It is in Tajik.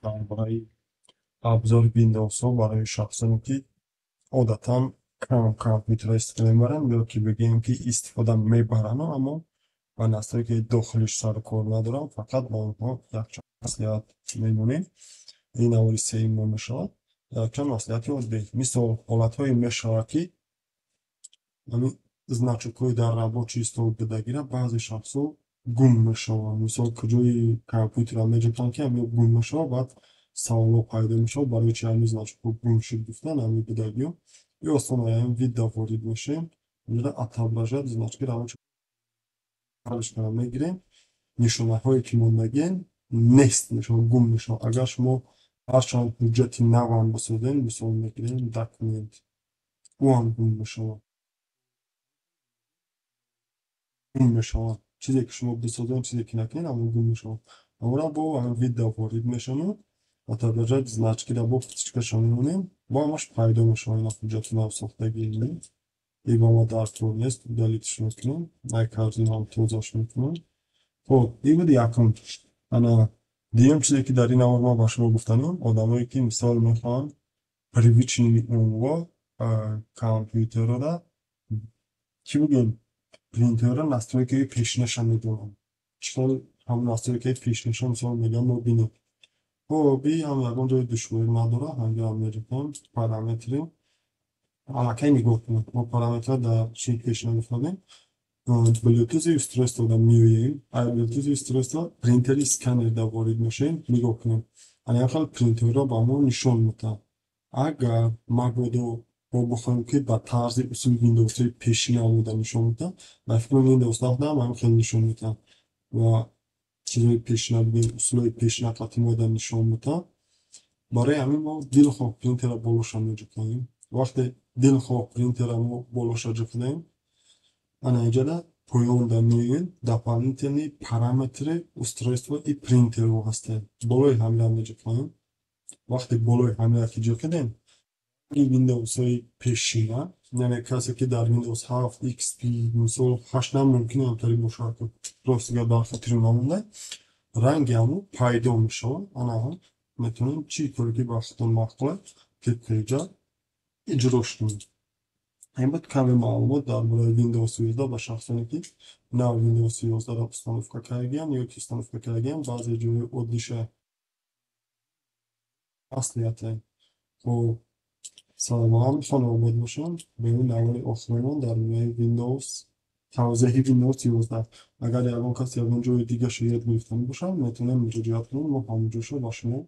درباره ابزار ویندوز ها برای شخصانی که عادتا کامپیوتر استفاده میبرن یا که بگیم که استفاده میبرن اما و نسخه داخلش سر کار ندارم فقط با اونها یک مسئولیت میمونیم. این اولی سه ما میشود یک مسئولیتی odbych مثل حالت های میشود که همین значок های در рабочий стол بدگیره بعضی شخص ها گم میشود مثل کجای کامپیوتر هم میجکن که همین گم میشود بعد سوال ها پیدا میشود برای چه همین значок ها گم شد گفتن همین بدگی ها и основаем вид доводит мышем, уже отображает значки рабочего программы میگیریم нишонаҳое ки мо мегӯем нест нишон гум нишон агар шумо ҳарчанд ҳуҷҷати навам бисозем мисол мегирем документ ӯ ҳам гум мешавад чизе ки шумо бисозем чизе ки накунед ҳамон гум мешавад амора бо видео ворид мешавад отображает значкиро бо птичкаша мемонем бо ҳамаш пайдо мешавад ина ҳуҷҷати навсохтагӣ и ба мо дар тур нест удалитш мекунем ай кардинам тозаш мекунем. خب این بود یکم انا دیگه چیزی که در این نوار ما با شما گفتنیم آدمایی که مثال میخوان پریویچنی اونوا کامپیوتر رو دا چی بگیم پرینتر رو نستروی پیشنشان میدونم چطور هم نستروی که پیشنشان مثال میگم ما بینیم خب بی هم یکم جای دشوری نداره هم یا میریم پارامتری алакай нигоҳ кунед мо параметрҳо дар чӣ пешниҳод мекунем блютузи устройствода меоем блютузи устройство принтери сканерда ворид мешавем нигоҳ кунем алякал принтерро ба мо нишон медиҳад агар мабодо мо бихоҳем ки ба тарзи усули виндовсҳои пешина омода нишон медиҳад ба фикри виндовс нахдам ҳам хеле нишон медиҳад ва чизои пешина бигем усулҳои пешина қати мода нишон медиҳад барои ҳамин мо дилхоҳ принтерро болоша меҷӯкаем вақте дилхоҳ принтерро мо болоша ҷӯкидаем ана инҷода поёнда меоем дополнительни параметри устройства и принтерҳо ҳастанд болои ҳамеа меҷӯкаем вақте болои ҳамеа ки ҷӯкидем ин виндовсҳои пешина яъне касе ки дар windows 7 xp мисол 8 мумкин ҳамтари бошад ростига дар хотири намонда ранги ҳамо пайдо мешавад ана метавонем чӣ коре ки ба хотон мақулад кликкаиҷа иҷрош кунем. این بود کمی معلومات درباره ویندوز 11 به شخصانی که نه ویندوز 11 را установка کردن یا که установка کردن بعضی جای عادیش اصلیت خب سلام میخوام آباد باشم به این نوار آخرمان در مورد ویندوز توضیح ویندوز 11 اگر یکان کسی از اون جای دیگه شاید گرفتن باشم میتونم مراجعه کنم و همونجا شو با شما